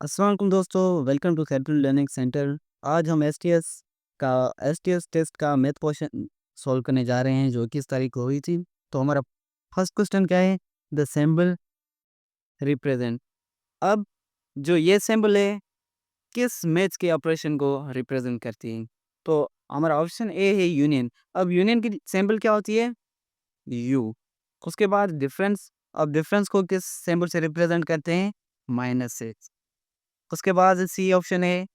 अस्सलाम वालेकुम दोस्तों, welcome to Capital Learning Centre. आज हम एसटीएस टेस्ट का मैथ क्वेश्चन सॉल्व करने जा रहे हैं जो 21 तारीख को हुई थी। तो हमारा फर्स्ट क्वेश्चन क्या है? The symbol represent. अब जो ये सिंबल है किस मैथ्स के ऑपरेशन को रिप्रेजेंट करती है? तो हमारा ऑप्शन ए है यूनियन। अब यूनियन की सिंबल क्या होती है? यू। उसके बाद डिफरेंस। अब डिफरेंस को किस सिंबल से रिप्रेजेंट करते हैं? माइनस से। उसके बाद सी ऑप्शन है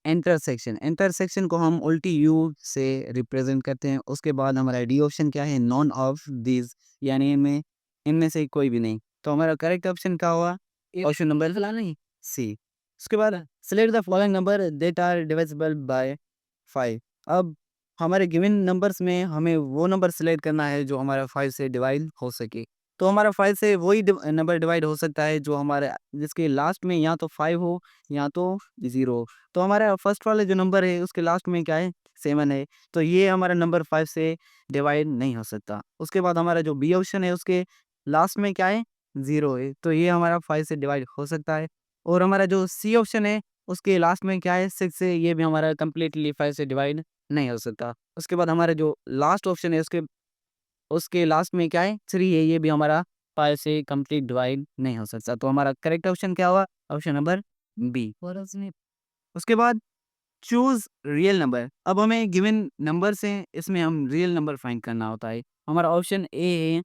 इंटरसेक्शन। इंटरसेक्शन को हम उल्टी यू से रिप्रेजेंट करते हैं। उसके बाद हमारा डी ऑप्शन क्या है? नॉन ऑफ दीज, यानी इनमें इनमें से कोई भी नहीं। तो हमारा करेक्ट ऑप्शन क्या हुआ? ऑप्शन नंबर नहीं, सी। उसके बाद select the following number that are divisible by 5। अब हमारे गिवन नंबर्स में हमें वो नंबर सेलेक्ट करना है जो हमारा 5 से डिवाइड हो सके। तो हमारा 5 से वही नंबर डिवाइड हो सकता है जो हमारे जिसके लास्ट में या तो 5 हो या तो 0 हो। तो हमारा फर्स्ट वाला जो नंबर है उसके लास्ट में क्या है? 7 है। तो ये हमारा नंबर 5 से डिवाइड नहीं हो सकता। उसके बाद हमारा जो बी ऑप्शन है उसके लास्ट में क्या है? 0 है। तो ये हमारा 5 से डिवाइड हो सकता है। और हमारा जो सी ऑप्शन है उसके लास्ट में क्या है? 6 है। ये भी हमारा कंप्लीटली 5 से डिवाइड नहीं हो सकता। उसके बाद हमारा जो लास्ट ऑप्शन है उसके उसके लास्ट में क्या है? 3 है। ये भी हमारा 5 से कंप्लीट डिवाइड नहीं हो सकता। तो हमारा करेक्ट ऑप्शन क्या हुआ? Option number B. उसके बाद चूज रियल नंबर। अब हमें गिवन नंबर से इसमें हम रियल नंबर फाइंड करना होता है। हमारा ऑप्शन ए है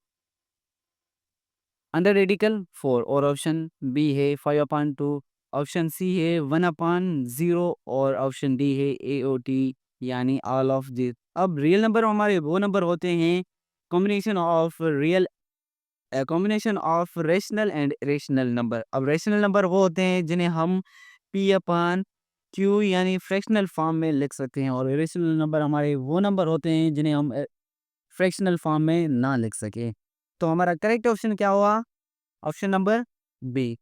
अंडर रेडिकल 4 और ऑप्शन बी है 5/2। ऑप्शन सी है 1/0 और ऑप्शन डी है AOT यानी ऑल ऑफ दिस। अब रियल नंबर हमारे वो नंबर होते हैं combination of rational and irrational number. अब रेशनल नंबर वो होते हैं जिन्हें हम P/Q यानी फ्रैक्शनल फॉर्म में लिख सकते हैं, और इरेशनल नंबर हमारे वो नंबर होते हैं जिन्हें हम फ्रैक्शनल फॉर्म में ना लिख सकें। तो हमारा करेक्ट ऑप्शन क्या हुआ? Option number B.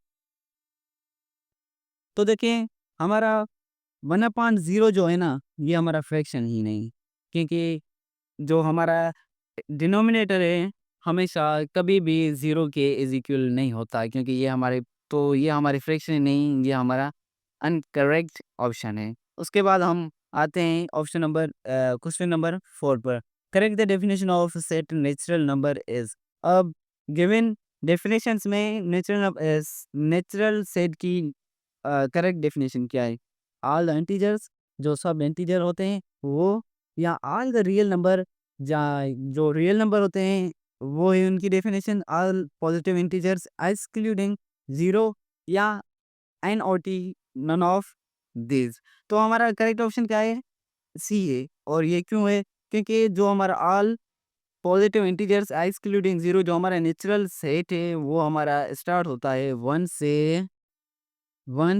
तो देखिए हमारा 1/0 जो है ना, ये हमारा फ्रैक्शन ही नहीं, क्योंकि जो हमारा डिनोमिनेटर है हमेशा कभी भी 0 के इज़ इक्वल नहीं होता है, क्योंकि ये हमारी फ्रैक्शन नहीं, ये हमारा अनकरेक्ट ऑप्शन है। उसके बाद हम आते हैं क्वेश्चन नंबर 4 पर। Correct the definition of set natural number is. अब गिवन डेफिनेशंस में नेचुरल सेट की करेक्ट डेफिनेशन क्या है? ऑल द इंटीजर्स, जो सब इंटीजर होते हैं वो, या ऑल द रियल नंबर, जा जो रियल नंबर होते हैं वो है उनकी definition all positive integers excluding 0, या एन और टी नन ऑफ दिस। तो हमारा करेक्ट ऑप्शन क्या है? सी है। और ये क्यों है? क्योंकि जो हमारा ऑल पॉजिटिव इंटीजर्स एक्सक्लूडिंग 0 जो हमारा नेचुरल सेट है वो हमारा स्टार्ट होता है 1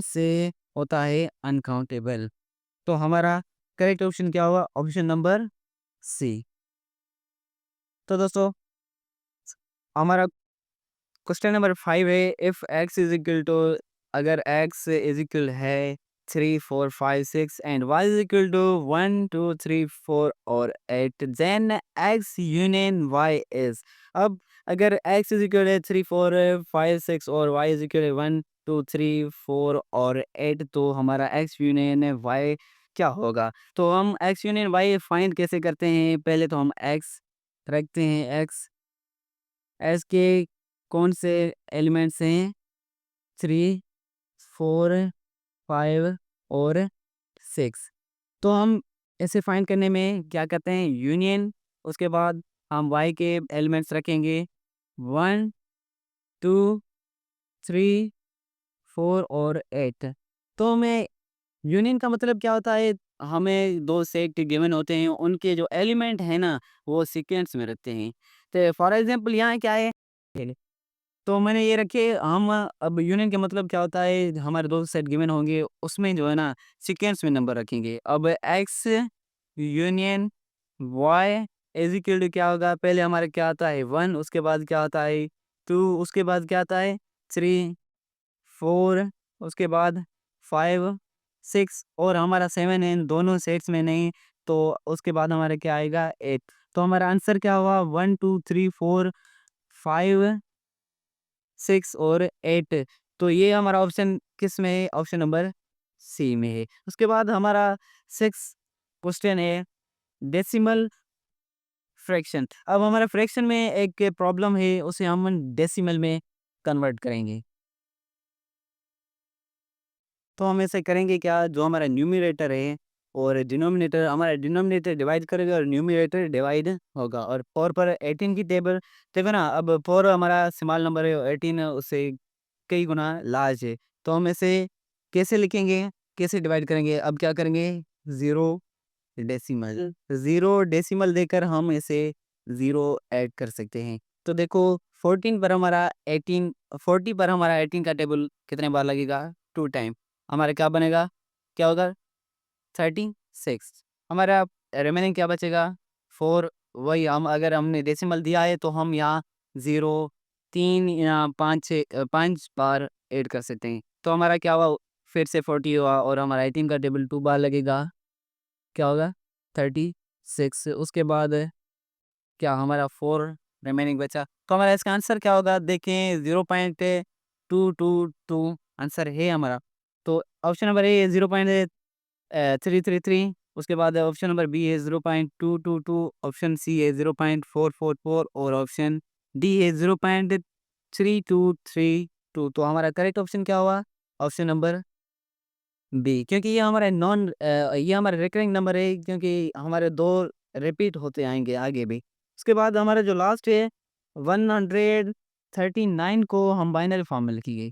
से होता है अनकाउंटेबल। तो हमारा करेक्ट ऑप्शन क्या होगा? Option number C. तो दोस्तों हमारा क्वेश्चन नंबर 5 है if x is equal to, अगर x इज इक्वल है 3 4 5 6 and y is equal to 1 2 3 4 और 8, then x union y is. अब अगर x इज इक्वल है 3 4 5 6 और y इज इक्वल है 1 2 3 4 और 8, तो हमारा x यूनियन y क्या होगा? तो हम x यूनियन y फाइंड कैसे करते हैं? पहले तो हम x रखते हैं। x के कौन से एलिमेंट्स हैं? 3 4 5 और 6। तो हम इसे फाइंड करने में क्या करते हैं? यूनियन। उसके बाद हम y के एलिमेंट्स रखेंगे 1 2 3 4 और 8। तो हमें यूनियन का मतलब क्या होता है? हमें दो सेट गिवन होते हैं, उनके जो एलिमेंट है ना वो सीक्वेंस में रखते हैं। तो फॉर एग्जांपल यहाँ क्या है? तो मैंने ये रखे हम। अब यूनियन का मतलब क्या होता है? हमारे दो सेट गिवन होंगे उसमें जो है ना सीक्वेंस में नंबर रखेंगे। अब X union Y is equal to क्या होगा? पहले हमारे क्या आता है 1, उसके बाद क्या आता है 2, उसके बाद क्या आता है 3 4, उसके बाद 5 6 और हमारा 7 है इन दोनों सेट्स में नहीं। तो उसके बाद हमारा क्या आएगा 8। तो हमारा आंसर क्या हुआ? 1 2 3 4 5 6 और 8। तो ये हमारा ऑप्शन किस में है? ऑप्शन नंबर सी में है। उसके बाद हमारा 6 क्वेश्चन है डेसिमल फ्रैक्शन। अब हमारा फ्रैक्शन में एक प्रॉब्लम है, उसे हम डेसिमल में कन्वर्ट करेंगे। तो हम ऐसे करेंगे क्या, जो हमारा न्यूमरेटर है और डिनोमिनेटर, हमारा डिनोमिनेटर डिवाइड करेगा और न्यूमरेटर डिवाइड होगा। और 4 पर 18 की टेबल देखो ना, अब 4 हमारा स्मॉल नंबर है और 18 उससे कई गुना लार्ज है। तो हम ऐसे कैसे लिखेंगे, कैसे डिवाइड करेंगे? अब क्या करेंगे, ज़ीरो डेसिमल, ज़ीरो डेसिमल देकर हम इसे ज़ीरो ऐड कर सकते हैं। तो देखो 14 पर हमारा 18, 40 पर हमारा 18 का टेबल कितने बार लगेगा? 2 टाइम। हमारा क्या बनेगा? क्या होगा? 36। हमारा रिमेनिंग क्या बचेगा? 4। वही हम, अगर हमने डेसिमल दिया है तो हम यहाँ 0, 3 या 5 बार ऐड कर सकते हैं। तो हमारा क्या हुआ? फिर से 40 हुआ और हमारा 18 का टेबल 2 बार लगेगा। क्या होगा? 36। उसके बाद क्या हमारा 4 रिमेनिंग बचा। तो हमारा इसका आंसर क्या होगा? देखें 0.222 आंसर है हमारा। तो ऑप्शन नंबर ए 0.333। उसके बाद ऑप्शन नंबर बी है 0.222, ऑप्शन सी है 0.444 और ऑप्शन डी है 0.3232। तो हमारा करेक्ट ऑप्शन क्या हुआ? ऑप्शन नंबर बी, क्योंकि ये हमारा रिकरिंग नंबर है, क्योंकि हमारे 2 रिपीट होते आएँगे आगे भी। उसके बाद हमारा जो लास्ट है 139 को हम बाइनरी फॉर्म में लिखेंगे।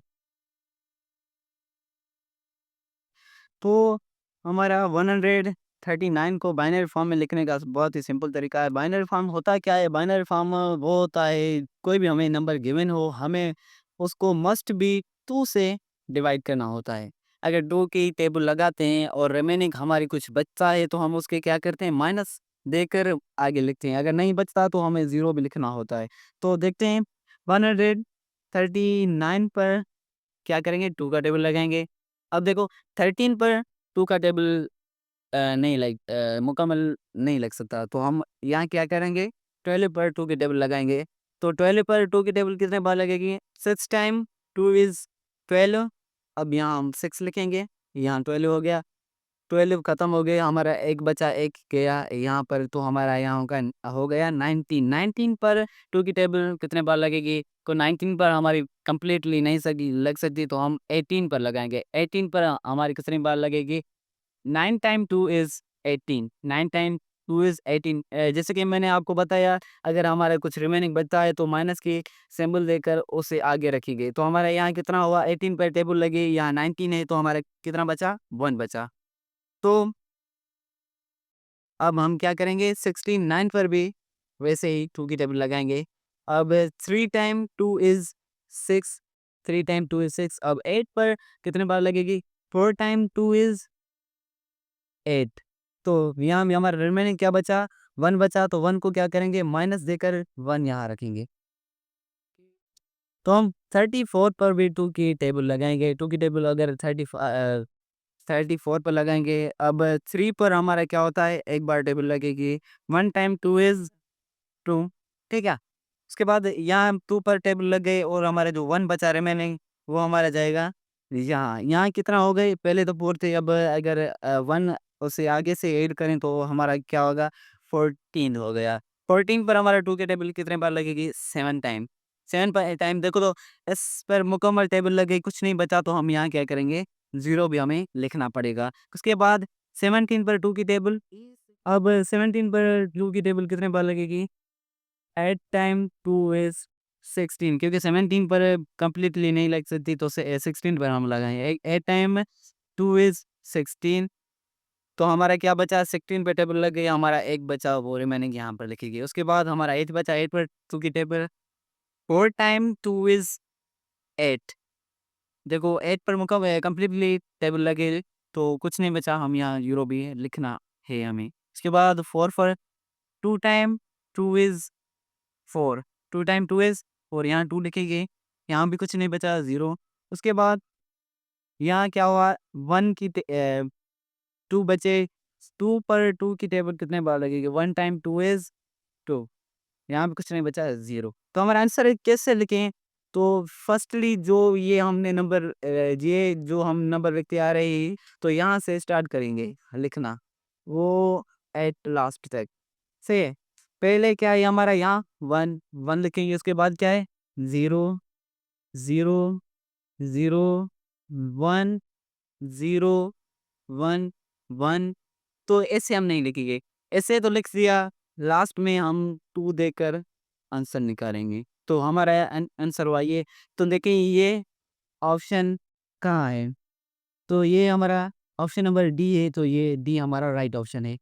तो हमारा 139 को बाइनरी फॉर्म में लिखने का बहुत ही सिंपल तरीका है। बाइनरी फॉर्म होता क्या है? बाइनरी फॉर्म वो होता है, कोई भी हमें नंबर गिवन हो, हमें उसको मस्ट बी 2 से डिवाइड करना होता है। अगर 2 की टेबल लगाते हैं और रिमेनिंग हमारी कुछ बचता है तो हम उसके क्या करते हैं? माइनस देकर आगे लिखते हैं। अगर नहीं बचता तो हमें 0 भी लिखना होता है। तो देखते हैं 139 पर क्या करेंगे? 2 का टेबल लगाएँगे। अब देखो 13 पर 2 का टेबल मुकम्मल नहीं लग सकता, तो हम यहाँ क्या करेंगे? 12 पर 2 की टेबल लगाएँगे। तो 12 पर 2 की टेबल कितने बार लगेगी? 6 टाइम 2 इज़ 12। अब यहाँ हम 6 लिखेंगे, यहाँ 12 हो गया। 12 खत्म हो गया, हमारा एक बचा, एक गया यहाँ पर, तो हमारा यहाँ हो गया 19। 19 पर 2 की टेबल कितने बार लगेगी? तो 19 पर हमारी कंप्लीटली नहीं सकी लग सकती, तो हम 18 पर लगाएँगे। 18 पर हमारी कितनी बार लगेगी? 9 टाइम 2 इज़ 18, 9 टाइम 2 इज़ 18। जैसे कि मैंने आपको बताया, अगर हमारा कुछ रिमेनिंग बचता है तो माइनस की सिंबल देकर उसे आगे रखेंगे। तो हमारा यहाँ कितना हुआ? 18 पर टेबल लगी, यहाँ 19 है, तो हमारा कितना बचा? 1 बचा। तो अब हम क्या करेंगे? 69 पर भी वैसे ही 2 की टेबल लगाएँगे। अब 3 टाइम 2 इज़ 6, 3 टाइम 2 इज़ 6। अब 8 पर कितने बार लगेगी? 4 टाइम 2 इज़ 8। तो यहाँ में हमारा रिमेनिंग क्या बचा? 1 बचा, तो 1 को क्या करेंगे? माइनस देकर 1 यहाँ रखेंगे। तो हम 34 पर भी 2 की टेबल लगाएँगे। 2 की टेबल अगर 34 पर लगाएँगे। अब 3 पर हमारा क्या होता है? एक बार टेबल लगेगी। 1 टाइम 2 इज़ 2, ठीक है? उसके बाद यहाँ हम 2 पर टेबल लग गए और हमारा जो 1 बचा रिमेनिंग, वो हमारा जाएगा यहाँ। यहाँ कितना हो गए? पहले तो 4 थे, अब अगर 1 उसे आगे से ऐड करें तो हमारा क्या होगा? 14 हो गया। 14 पर हमारा 2 की टेबल कितने बार लगेगी? 7 टाइम। 7 टाइम देखो, तो इस पर मुकम्मल टेबल लग गई, कुछ नहीं बचा, तो हम यहाँ क्या करेंगे? 0 भी हमें लिखना पड़ेगा। उसके बाद 17 पर 2 की टेबल, अब 17 पर 2 की टेबल कितने बार लगेगी? 8 टाइम 2 इज़ 16, क्योंकि 17 पर कंप्लीटली नहीं लग सकती, तो 16 पर हम लगाएँ। 8 टाइम 2 इज़ 16। तो हमारा क्या बचा? 16 पे टेबल लग गई, हमारा 1 बचा, वो रिमेनिंग यहाँ पर लिखेंगे। उसके बाद हमारा 8 बचा, 8 पर 2 की टेबल, 4 टाइम 2 इज़ 8। देखो 8 पर कंप्लीटली टेबल लगे, तो कुछ नहीं बचा, हम यहाँ यूरो भी लिखना है हमें। उसके बाद 4 पर 2 टाइम 2 इज़ 4, 2 टाइम 2 इज़ 4, यहाँ 2 लिखेंगे, यहाँ भी कुछ नहीं बचा, 0। उसके बाद यहाँ क्या हुआ? 2 बचे, 2 पर 2 की टेबल कितने बार लगेगी? 1 टाइम 2 इज़ 2, यहाँ भी कुछ नहीं बचा, 0। तो हमारा आंसर है, कैसे लिखें? तो फर्स्टली जो ये हमने नंबर ये जो हम नंबर लिखते आ रहे हैं, तो यहाँ से स्टार्ट करेंगे लिखना, वो एट लास्ट तक। सही है। पहले क्या है हमारा, यहाँ 1 1 लिखेंगे, उसके बाद क्या है 0 0 0 1 0 1 1। तो ऐसे हम नहीं लिखेंगे, ऐसे तो लिख दिया, लास्ट में हम 2 देकर आंसर निकालेंगे। तो हमारा आंसर हुआ ये। तो देखिए ये ऑप्शन कहाँ है, तो ये हमारा ऑप्शन नंबर डी है, तो ये डी हमारा राइट ऑप्शन है।